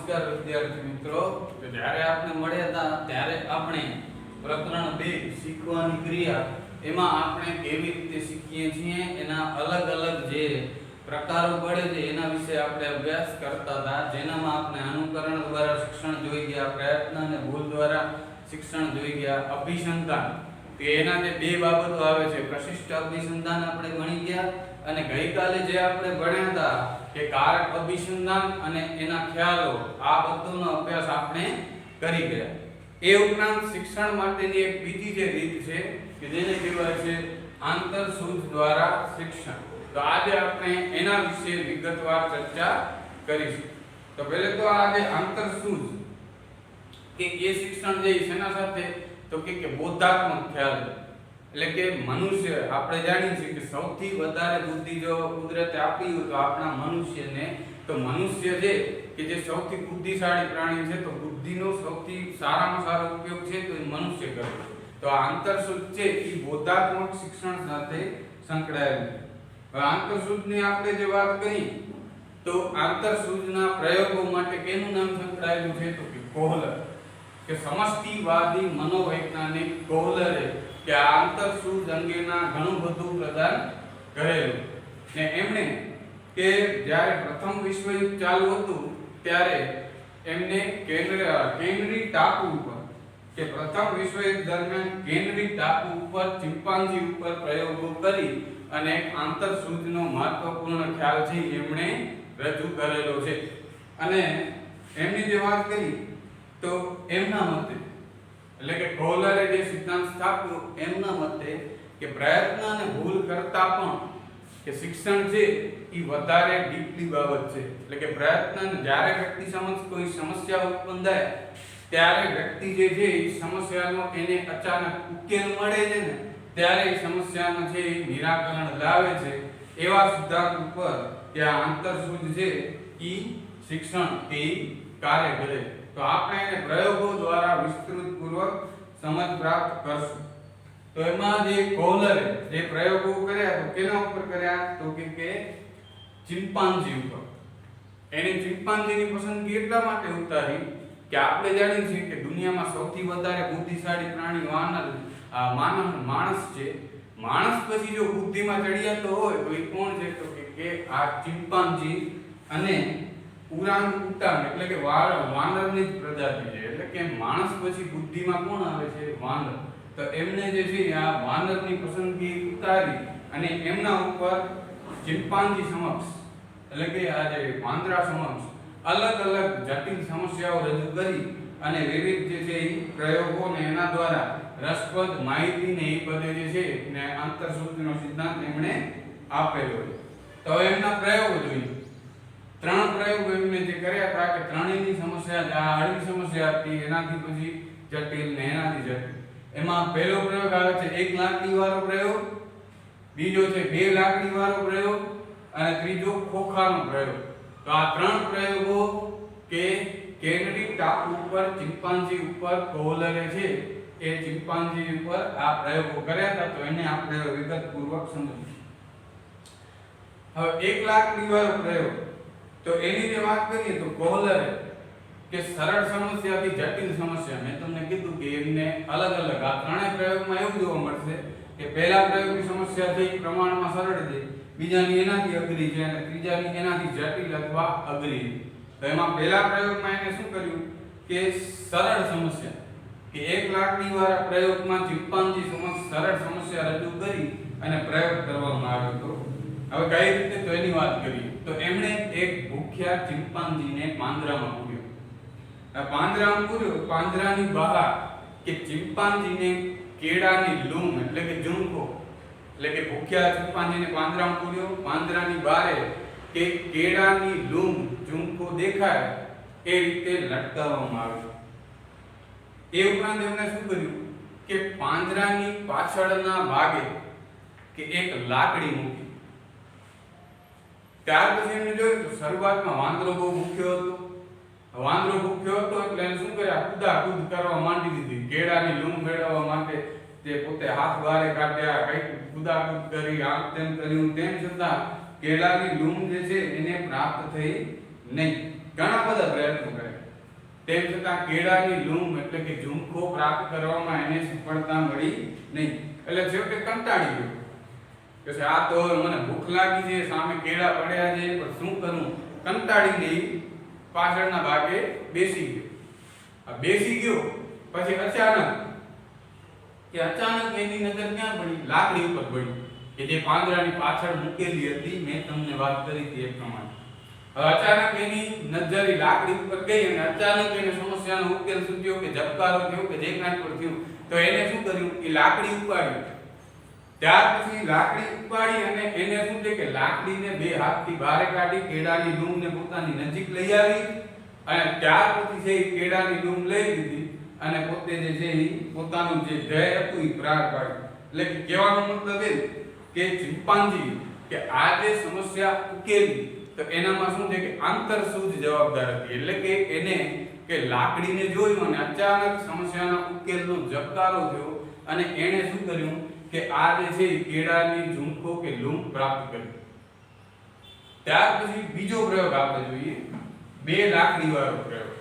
નમસ્કાર વિદ્યાર્થી મિત્રો, તો જ્યારે આપણે મળ્યા હતા ત્યારે આપણે પ્રકરણ 2 શીખવાની ક્રિયા એમાં આપણે કેવી રીતે શીખીએ છીએ એના અલગ અલગ જે પ્રકારો પડે છે એના વિશે આપણે અભ્યાસ કરતા હતા, જેનામાં આપણે અનુકરણ દ્વારા શિક્ષણ જોઈ ગયા, પ્રયત્ન અને ભૂલ દ્વારા શિક્ષણ જોઈ ગયા, અભિસંધાન કે એના જે બે બાબતો આવે છે, પ્રશિષ્ટ અભિસંધાન આપણે ભણી ગયા અને ગઈકાલે જે આપણે ભણ્યા હતા કે કારક અભિસંધાન અને એના ખ્યાલો, આ બધોનો અભ્યાસ આપણે કરી ગયા. એ ઉપરાંત શિક્ષણ માટેની એક બીજી જે રીત છે કે જેને કહેવાય છે આંતરસૂઝ દ્વારા શિક્ષણ. તો આજે આપણે એના વિશે વિગતવાર ચર્ચા કરીશું. તો પહેલે તો આ જે આંતરસૂઝ કે એ શિક્ષણ જે શેના સાથે, તો કે બોધાત્મક ખ્યાલ, એટલે કે મનુષ્ય, આપણે જાણીએ છીએ કે સૌથી વધારે બુદ્ધિ જો કુદરતે આપી હોય તો આપણા મનુષ્યને, તો મનુષ્ય છે કે જે સૌથી બુદ્ધિશાળી પ્રાણી છે, તો બુદ્ધિનો સૌથી સારામાં સારો ઉપયોગ છે તો એ મનુષ્ય કરે. તો આ આંતરસૂઝ છે એ બોધાત્મક શિક્ષણ સાથે સંકળાયેલું છે. હવે આંતરસૂઝની આપણે જે વાત કરી તો આંતરસૂઝના પ્રયોગો માટે કેનું નામ સંકળાયેલું છે, તો કે કોહલર, કે સમષ્ટિવાદી મનોવૈજ્ઞાનિક કોહલરે કે આંતરસૂઝ અંગેના ઘણું બધું પ્રદાન કરેલું. ને એમણે કે જ્યારે પ્રથમ વિશ્વયુદ્ધ ચાલુ હતું ત્યારે એમને કેનરી ટાપુ ઉપર, કે પ્રથમ વિશ્વયુદ્ધ દરમિયાન કેનરી ટાપુ ઉપર ચિમ્પાન્જી ઉપર પ્રયોગો કરી અને એક આંતરસૂઝનો મહત્વપૂર્ણ ખ્યાલ છે એમણે રજૂ કરેલો છે. અને એમની જે વાત કરી તો એમના મતે, એટલે કે કોહલરે જે સિદ્ધાંત સ્થાપ્યો એમના મતે કે પ્રયત્ન અને ભૂલ કરતા પણ કે શિક્ષણ છે એ વધારે ડીપલી બાબત છે. એટલે કે પ્રયત્ન, જ્યારે વ્યક્તિ સમક્ષ કોઈ સમસ્યા ઉત્પન્ન થાય ત્યારે વ્યક્તિ જે છે એ સમસ્યાનો એને અચાનક ઉકેલ મળે છે ને ત્યારે એ સમસ્યાનું છે એ નિરાકરણ લાવે છે. એવા સિદ્ધાંત ઉપર કે આ આંતરસૂઝ છે એ શિક્ષણ કે કાર્ય કરે. તો આપણે એને પ્રયોગો દ્વારા વિસ્તૃતપૂર્વક સમજ પ્રાપ્ત કરશું. તો એમાં જે કોહલરે જે પ્રયોગો કર્યા તો કેના ઉપર કર્યા, તો કે ચિમ્પાન્જી ઉપર. એને ચિમ્પાન્જીની પસંદગી એટલા માટે ઉતારી કે આપણે જાણીએ છીએ કે દુનિયામાં સૌથી વધારે બુદ્ધિશાળી પ્રાણી માણસ છે. માણસ પછી જો બુદ્ધિમાં ચડિયાતો હોય તો એ કોણ છે, તો કે આ ચિમ્પાન્જી અને ઉરાંગુટાન, એટલે કે વાનરની જ પ્રજાતિ છે. એટલે કે માણસ પછી બુદ્ધિમાં કોણ આવે છે, વાનર. તો એમને જે છે આ વાનરની પસંદગી ઉતારી અને એમના ઉપર ચિમ્પાન્જી સમક્ષ, એટલે કે આ જે વાંદરા સમક્ષ અલગ અલગ જટિલ સમસ્યાઓ રજૂ કરી અને વિવિધ જે છે એ પ્રયોગોને એના દ્વારા રસપ્રદ માહિતીને એ બધે જે છે ને આંતરસૂઝનો સિદ્ધાંત એમણે આપેલો છે. તો એમના પ્રયોગો જોઈએ. 3 પ્રયોગો એમને જે કર્યા હતા કે ત્રણેયની સમસ્યા, જે આ હળવી સમસ્યા હતી એનાથી પછી જટિલ ને એનાથી જટિલ. એમાં પહેલો પ્રયોગ આવે છે 1 લાકડી વાળો પ્રયોગ, બીજો છે 2 લાકડી વાળો પ્રયોગ અને ત્રીજો ખોખાનો પ્રયોગ. તો આ 3 પ્રયોગો કે કેનરી ટાપુ ઉપર ચિમ્પાન્જી ઉપર કોહલરે છે એ ચિમ્પાન્જી ઉપર આ પ્રયોગો કર્યા હતા. તો એને આપણે વિગતપૂર્વક સમજીશું. હવે 1 લાકડી વાળો પ્રયોગ, તો એની જે વાત કરીએ તો કોહલરે કે સરળ સમસ્યાથી જટિલ સમસ્યા, મેં તમને કીધું કે એમને અલગ અલગ આ ત્રણેય પ્રયોગમાં એવું જોવા મળશે કે પહેલા પ્રયોગની સમસ્યા છે પ્રમાણમાં સરળ છે, બીજાની એનાથી અઘરી છે અને ત્રીજાની એનાથી જટિલ અથવા અઘરી. તો એમાં પહેલા પ્રયોગમાં એને શું કર્યું કે સરળ સમસ્યા, કે 1 લાકડી વાળા પ્રયોગમાં ચિમ્પાન્જી સમક્ષ સરળ સમસ્યા રજૂ કરી અને પ્રયોગ કરવામાં આવ્યો હતો. હવે કઈ રીતે, તો એની વાત કરીએ તો એમણે એક ભૂખ્યા ચિમ્પાન્જીને પાંજરામાં પૂર્યો. આ પાંજરામાં પૂર્યો, પાંજરાની બહાર કે ચિમ્પાન્જીને કેળાની લૂમ, એટલે કે ઝુમકો, એટલે કે ભૂખ્યા ચિમ્પાન્જીને પાંજરામાં પૂર્યો, પાંજરાની બહાર કે કેળાની લૂમ ઝુમકો દેખાય એ રીતે લટકાવવામાં આવ્યો. એ ઉપરાંત એમણે શું કર્યું કે પાંજરાની પાછળના ભાગે કે એક લાકડી મૂકી. ત્યાર પછી એમને જોયું તો શરૂઆતમાં વાંદરો બહુ ભૂખ્યો હતો. વાંદરો ભૂખ્યો હતો એટલે એને શું કર્યા, કૂદાકૂદ કરવા માંડી દીધી. કેળાની લૂમ મેળવવા માટે તે પોતે હાથ બારે કાઢ્યા, કઈ કૂદાકૂદ કરી, આમ તેમ કર્યું, તેમ છતાં કેળાની લૂમ જે છે એને પ્રાપ્ત થઈ નહીં. ઘણા બધા પ્રયત્નો કર્યા, તેમ છતાં કેળાની લૂમ એટલે કે ઝુમખો પ્રાપ્ત કરવામાં એને સફળતા મળી નહીં. એટલે છેવટે કંટાળી ગયો કે આ તો મને ભૂખ લાગી છે, સામે કેળા પડ્યા છે, પણ શું કરું? કંટાળીને પાછળના ભાગે બેસી ગયો. આ બેસી ગયો પછી અચાનક એની નજર ક્યાં પડી? લાકડી ઉપર પડી કે જે પાંદડાની પાછળ મૂકેલી હતી. મેં તમને વાત કરી હતી એ પ્રમાણે. હવે અચાનક એની નજર લાકડી ઉપર ગઈ અને અચાનક એને સમસ્યાનો ઉકેલ સૂચ્યો કે ઝબકારો થયો કે જે કાંઈ પણ થયું, તો એને શું કર્યું? એ લાકડી ઉપાડી. ત્યાર પછી લાકડી ઉપાડી અને એને શું છે કે લાકડીને બે હાથથી બહાર કાઢી કેળાની લૂમને પોતાની નજીક લઈ આવી અને ત્યાર પછી છે એ કેળાની લૂમ લઈ લીધી અને પોતે જે છે એ પોતાનું જે ધ્યેય હતું એ પ્રાર પાડ્યું. એટલે કે કહેવાનો મતલબ એ કે ચિંપાંજી કે આ જે સમસ્યા ઉકેલી તો એનામાં શું છે કે આંતરસૂઝ જવાબદાર હતી. એટલે કે એને કે લાકડીને જોયું અને અચાનક સમસ્યાના ઉકેલનો ઝબકારો થયો અને એને શું કર્યું કે આ જે છે કેળાની ઝુમખો કે લૂમ પ્રાપ્ત કરી. ત્યાર પછી બીજો પ્રયોગ આપણે જોઈએ, 2 લાકડી વાળો પ્રયોગ.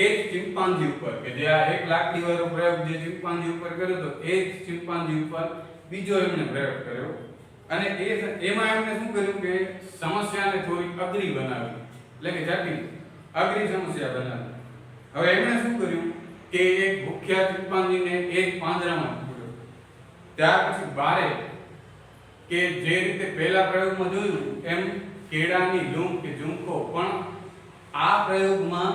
એક ચિંપાંજી ઉપર કે જે આ 1 લાકડી વાળો પ્રયોગ જે ચિંપાંજી ઉપર કર્યો તો એ જ ચિંપાંજી ઉપર બીજો એમણે પ્રયોગ કર્યો અને એમાં એમણે શું કર્યું કે સમસ્યાને થોડી અઘરી બનાવી, એટલે કે જટિલ અઘરી સમસ્યા બનાવી. હવે એમણે શું કર્યું કે એક ભૂખ્યા ચિંપાંજીને એક પાંજરામાં પૂર્યો. ત્યાર પછી બારે કે જે રીતે પહેલા પ્રયોગમાં જોયું એમ કેળાની લૂમ કે ઝુમખો, પણ આ પ્રયોગમાં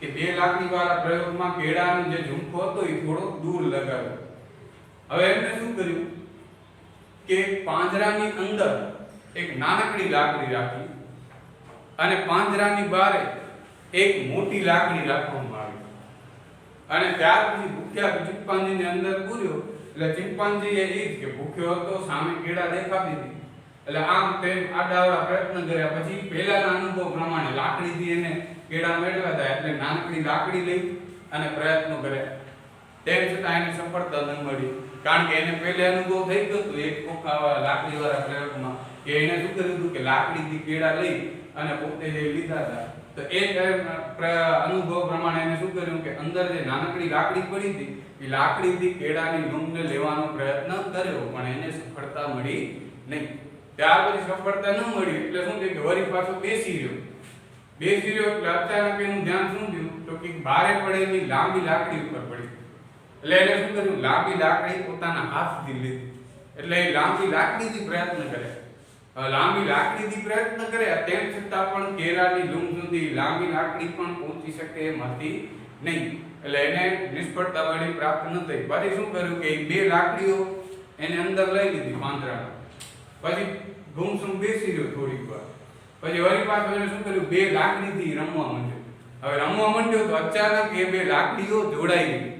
કે 2 લાકડી વાળા પ્રયોગમાં કેળાનો જે ઝુમખો હતો એ થોડો દૂર લગાવ્યો. હવે એમણે શું કર્યું કે પાંજરાની અંદર એક નાનકડી લાકડી રાખી અને પાંજરાની બહાર એક મોટી લાકડી રાખવામાં આવી અને ત્યાર પછી ભૂખ્યા ચિંપાંજીને અંદર પૂર્યો. એટલે ચિંપાંજી એ જ કે ભૂખ્યો હતો, સામે કેળા દેખાતી હતી, એટલે આમ તેમ આડાવડા પ્રયત્ન કર્યા. પછી પહેલાના અનુભવ પ્રમાણે લાકડીથી એને કેળા મેળવ્યા હતા, એટલે નાનકડી લાકડી લઈ અને પ્રયત્નો કર્યા. તેમ છતાં એને સફળતા ન મળી, કારણ કે એને પહેલે અનુભવ થઈ ગયો હતો એક ખોખા લાકડી વાળા પ્રયોગમાં કે એને શું કર્યું હતું કે લાકડીથી કેળા લઈ અને પોતે જે લીધા હતા. તો એ અનુભવ પ્રમાણે એને શું કર્યું કે અંદર જે નાનકડી લાકડી પડી હતી એ લાકડીથી કેળાની લૂમને લેવાનો પ્રયત્ન કર્યો, પણ એને સફળતા મળી નહીં. ત્યાર પછી સફળતા ન મળી એટલે શું થયું કે વળી પાછો બેસી રહ્યો એટલે અચાનક એનું ધ્યાન શું થયું તો કે બારે પડેલી લાંબી લાકડી ઉપર પડી. એટલે એને શું કર્યું, લાંબી લાકડી પોતાના હાથથી લીધી. એટલે એ લાંબી લાકડીથી પ્રયત્ન કરે. હવે લાંબી લાકડીથી પ્રયત્ન કરે તેમ છતાં પણ કેળાની લૂમ સુધી લાંબી લાકડી પણ પહોંચી શકે એમ હતી નહીં. એટલે એને નિષ્ફળતા વળી પ્રાપ્ત ન થઈ. પછી શું કર્યું કે 2 લાકડીઓ એને અંદર લઈ લીધી પાંજરામાં. પછી ગુમસુમ બેસી રહ્યો થોડીક વાર. પછી વળી પાછું એને શું કર્યું, 2 લાકડીથી રમવા માંડ્યો. હવે રમવા માંડ્યો તો અચાનક એ 2 લાકડીઓ જોડાઈ ગઈ.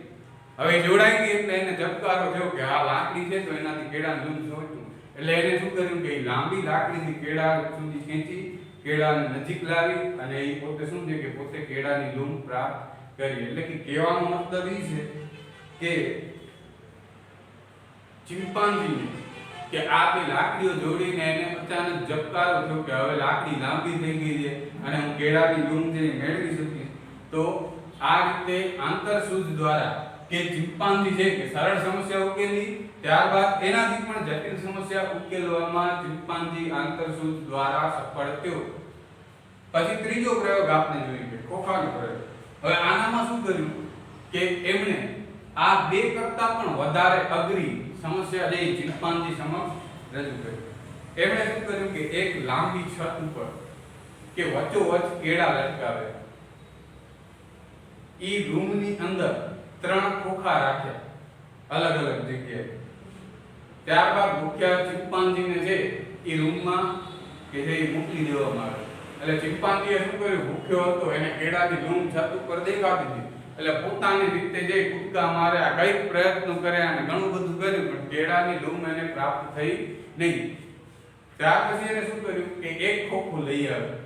હવે જોડાઈ ગઈ એટલે એને ઝબકારો થયો કે આ લાકડી છે તો એનાથી કેળાનું લૂમ છોડ્યું. એટલે એને શું કર્યું કે લાંબી લાકડીથી કેળા સુધી ખેંચી કેળાને નજીક લાવી અને એ પોતે શું છે કે પોતે કેળાની લૂમ પ્રાપ્ત કરી. એટલે કે કહેવાનો મતલબ એ છે કે ચિંપાંજી કે આ 2 લાકડીઓ જોડીને એને અચાનક ઝબકારો થયો કે હવે લાકડી લાંબી થઈ ગઈ છે અને હું કેળાની લૂમ જે મેળવી શકીશ. તો આ રીતે આંતરસૂઝ દ્વારા કે ચિંપાંજી છે કે સરળ સમસ્યા ઉકેલી, ત્યારબાદ એનાથી પણ જટિલ સમસ્યા ઉકેલવામાં ચિંપાંજી આંતરસૂઝ દ્વારા સફળ થયો. પછી ત્રીજો પ્રયોગ આપણે જોઈએ કે ખોખાનો પ્રયોગ. હવે આનામાં શું કર્યું કે એમણે આ 2 કરતા પણ વધારે અઘરી સમસ્યા જે ચિંપાંજી સમક્ષ રજૂ કરી. એમણે શું કર્યું કે એક લાંબી છત ઉપર કે વચ્ચોવચ્ચ કેળા લટકાવે, ઈ રૂમની અંદર 3 ખોખા રાખ્યા અલગ અલગ જગ્યાએ. ત્યારબાદ ભૂખ્યા ચિંપાંજીને છે એ રૂમમાં કે જે મૂકી દેવામાં આવે. એટલે ચિંપાંજીએ શું કર્યું, ભૂખ્યો હતો એને કેળાની લૂમ છત ઉપર દેખાતી હતી એટલે પોતાની રીતે જે કૂદકા માર્યા, કઈક પ્રયત્નો કર્યા અને ઘણું બધું કર્યું, પણ કેળાની લૂમ એને પ્રાપ્ત થઈ નહીં. ત્યાર પછી એને શું કર્યું કે એક ખોખું લઈ આવ્યું.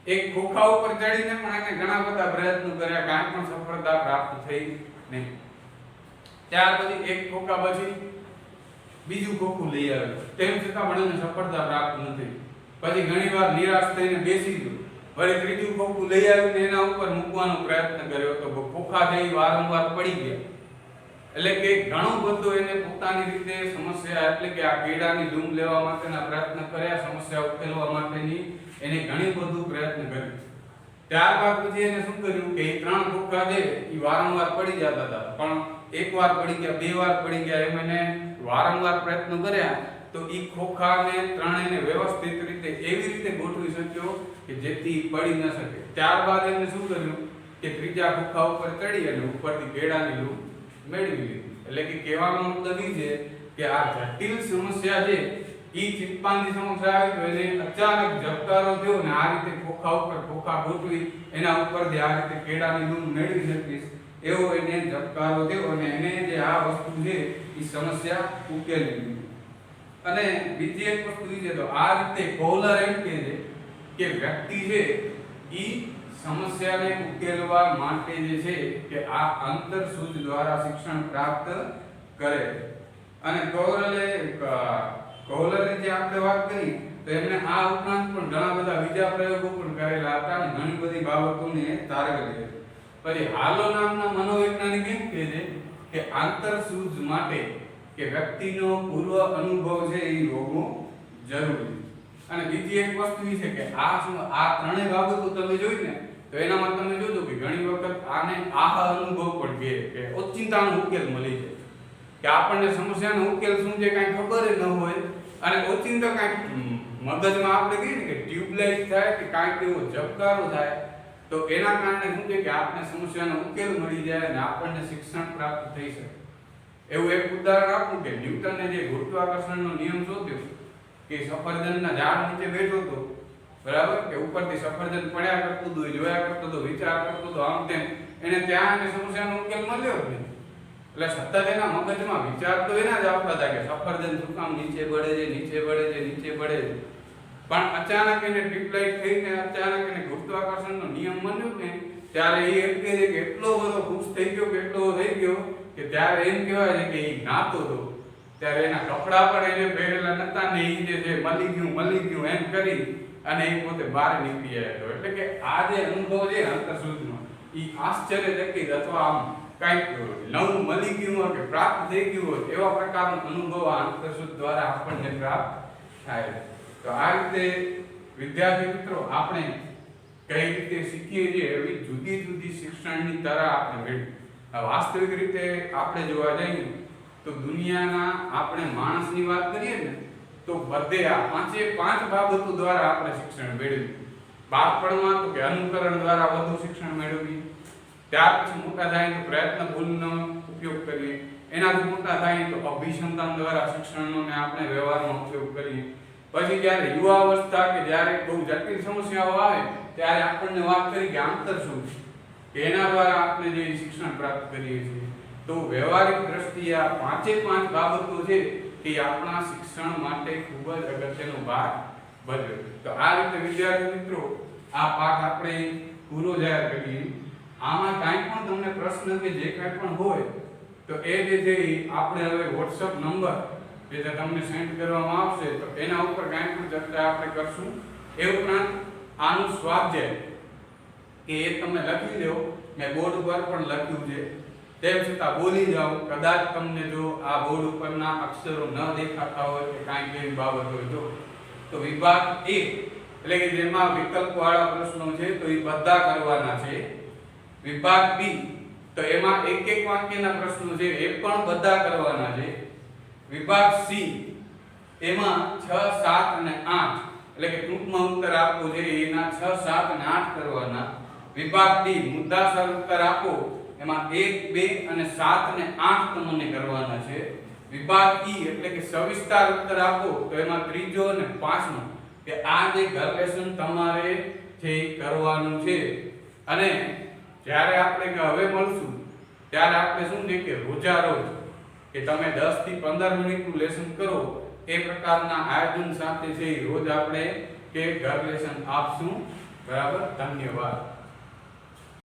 એક ખોખા ઉપર ચડીને પણ એને ઘણા બધા પ્રયત્નો કર્યા, કાંઈ પણ સફળતા પ્રાપ્ત થઈ નહીં. ત્યાર પછી એક ખોખા પછી બીજું ખોખું લઈ આવ્યું, તેમ છતાં પણ એને સફળતા પ્રાપ્ત ન થઈ. પછી ઘણીવાર નિરાશ થઈને બેસી ગયો વળી ત્રીજું ખોખું લઈ આવીને એના ઉપર મૂકવાનો પ્રયત્ન કર્યો તો ખોખા જે વારંવાર પડી ગયા. એટલે કે ઘણું બધું એને પોતાની રીતે સમસ્યા એટલે કે આ કેળાની લૂમ લેવા માટેના પ્રયત્ન કર્યા, સમસ્યા ઉકેલવા માટેની એને ઘણી બધું પ્રયત્ન કર્યો. ત્યારબાદ પછી એને શું કર્યું કે એ ત્રણ ખોખા છે એ વારંવાર પડી જતા હતા, પણ એકવાર પડી ગયા, બે વાર પડી ગયા, એમ એને વારંવાર પ્રયત્ન કર્યા તો એ ખોખાને ત્રણેયને વ્યવસ્થિત રીતે એવી રીતે ગોઠવી શક્યો કે જેથી પડી ન શકે. ત્યારબાદ એને શું કર્યું કે ત્રીજા ખોખા ઉપર ચડી અને ઉપરથી કેળાની લૂમ મેળવી લીધી. એટલે કે કહેવાનો મતલબ એ છે કે આ જટિલ સમસ્યા છે ઈ ચિંપાંજી સમસ્યા આવી તો એને અચાનક ઝબકારો થયો ને આ રીતે ખોખા ઉપર ખોખા ગોઠવી એના ઉપરથી આ રીતે કેળાની લૂમ મેળવી શકીશ એવો એને ઝબકારો થયો અને એને જે આ વસ્તુ છે એ સમસ્યા ઉકેલી લીધી. અને બીજી એક વસ્તુ એ છે તો આ રીતે કોહલર એમ કહે છે કે વ્યક્તિ છે ઈ સમસ્યાને ઉકેલવા માટે જે છે કે આ અંતરસૂઝ દ્વારા શિક્ષણ પ્રાપ્ત કરે. અને કોહલરે જે આપણે વાત કરી તો એમણે આ ઉપરાંત પણ ઘણા બધા બીજા પ્રયોગો પણ કરેલા હતા અને ઘણી બધી બાબતોને તારવેલી હતી. પછી હાલો નામના મનોવૈજ્ઞાનિક એમ કહે છે કે આંતરસૂઝ માટે કે વ્યક્તિનો પૂર્વ અનુભવ છે એ હોવો જરૂરી. અને બીજી એક વસ્તુ એ છે કે આ ત્રણેય બાબતો તમે જોઈ ને તો એનામાં તમે જોજો કે ઘણી વખત આને આહા અનુભવ પણ કહે કે ઓચિંતાનો ઉકેલ મળી જાય કે આપણને સમસ્યાનો ઉકેલ શું છે કાંઈ ખબર જ ન હોય અને ઓચિંતો કાંઈક મગજમાં આપણે કહીએ ને કે ટ્યુબલાઇટ થાય કે કાંઈક એવો ઝબકારો થાય તો એના કારણે શું છે કે આપણે સમસ્યાનો ઉકેલ મળી જાય અને આપણને શિક્ષણ પ્રાપ્ત થઈ શકે. એવું એક ઉદાહરણ આપું કે ન્યૂટને જે ગુરુત્વાકર્ષણનો નિયમ શોધ્યો કે સફરજનના ઝાડ નીચે બેઠો હતો, બરાબર, કે ઉપરથી સફરજન પડ્યા કરતું હતું, જોયા કરતો હતો, વિચાર કરતો હતો, આમ તેમ એને ત્યાં એને સમસ્યાનો ઉકેલ મળ્યો જ નહીં. એટલે સતત એના મગજમાં વિચાર તો એના જ આવતા હતા કે સફરજન શું કામ નીચે પડે છે, નીચે પડે છે, નીચે પડે છે. પણ અચાનક એને ટ્યુબલાઇટ થઈને અચાનક એને ગુરુત્વાકર્ષણનો નિયમ બન્યો ને ત્યારે એ એમ કહે છે કે એટલો બધો ખુશ થઈ ગયો કે એટલો થઈ ગયો કે ત્યારે એમ કહેવાય છે કે એ નાતો હતો ત્યારે એના કપડા પણ એને પહેરેલા નતા ને એ જે છે મળી ગયું એમ કરી અને એ પોતે બહાર નીકળી આવ્યો. એટલે કે આ જે અનુભવ છે અંતરસૂઝનો એ આશ્ચર્યચકિત અથવા આમ કંઈક નવું મળી ગયું હોય કે પ્રાપ્ત થઈ ગયું હોય એવા પ્રકારનો અનુભવ આ અંતરસૂઝ દ્વારા આપણને પ્રાપ્ત થાય. તો આ રીતે વિદ્યાર્થી મિત્રો આપણે કઈ રીતે શીખીએ છીએ એવી જુદી જુદી શિક્ષણની તરહ આપણે મેળવી. વાસ્તવિક રીતે આપણે જોવા જઈએ તો દુનિયાના આપણે માણસની વાત કરીએ ને તો બધે આ પાંચ બાબતો દ્વારા આપણે શિક્ષણ મેળવીએ. બાળપણમાં તો કે અનુકરણ દ્વારા વધુ શિક્ષણ મેળવીએ, ત્યાર પછી મોટા થાય તો પ્રયત્ન ભૂલનો ઉપયોગ કરીએ, એનાથી મોટા થાય તો અભિસંધાન દ્વારા શિક્ષણનો ને આપણે વ્યવહારમાં ઉપયોગ કરીએ. પછી જ્યારે યુવાવસ્થા કે જ્યારે બહુ જટિલ સમસ્યાઓ આવે ત્યારે આપણને વાત કરી કે આંતરસૂઝ કે એના દ્વારા આપણે જે શિક્ષણ પ્રાપ્ત કરીએ છીએ. તો વ્યવહારિક દ્રષ્ટિએ આ પાંચે બાબતો છે કે આપણા શિક્ષણ માટે ખૂબ જ અગત્યનો ભાગ ભજવે. તો આ રીતે વિદ્યાર્થી મિત્રો આ પાઠ આપણે પૂરો જાહેર કરીએ. આમાં કાંઈ પણ તમને પ્રશ્ન કે જે કાંઈ પણ હોય તો એ જે છે આપણે હવે WhatsApp નંબર જે તમને સેન્ડ કરવામાં આવશે તો એના ઉપર કાંઈ પણ ચર્ચા આપણે કરશું. એ ઉપરાંત આનું સ્વાધ્યાય કે એ તમે લખી લો, મેં બોર્ડ ઉપર પણ લખ્યું છે, તેમ છતાં બોલી જાઓ. કદાચ તમને જો આ બોર્ડ ઉપરના અક્ષરો ન દેખાતા હોય કે કાંઈ કેવી બાબત હોય તો વિભાગ 1 એટલે કે જેમાં વિકલ્પવાળા પ્રશ્નો છે તો એ બધા કરવાના છે. વિભાગ 2 તો એમાં એક વાક્યના પ્રશ્નો છે એ પણ બધા કરવાના છે. વિભાગ C એમાં 6, 7 અને 8 એટલે કે ટૂંકમાં ઉત્તર આપવો છે એના 6, 7 અને 8 કરવાના. વિભાગ D મુદ્દાસર ઉત્તર આપો એમાં 1, 2 અને 7 અને 8 તમને કરવાના છે. વિભાગ E એટલે કે સવિસ્તાર ઉત્તર આપો તો એમાં ત્રીજો અને પાંચમો કે આ જે ઘર લેસન તમારે છે કરવાનું છે. અને જ્યારે આપણે હવે મળશું ત્યારે આપણે શું છે કે રોજ કે તમે 10 થી 15 મિનિટનું લેસન કરો એ પ્રકારના આયોજન સાથે છે રોજ આપણે કે ઘર લેસન આપશું. બરાબર, ધન્યવાદ.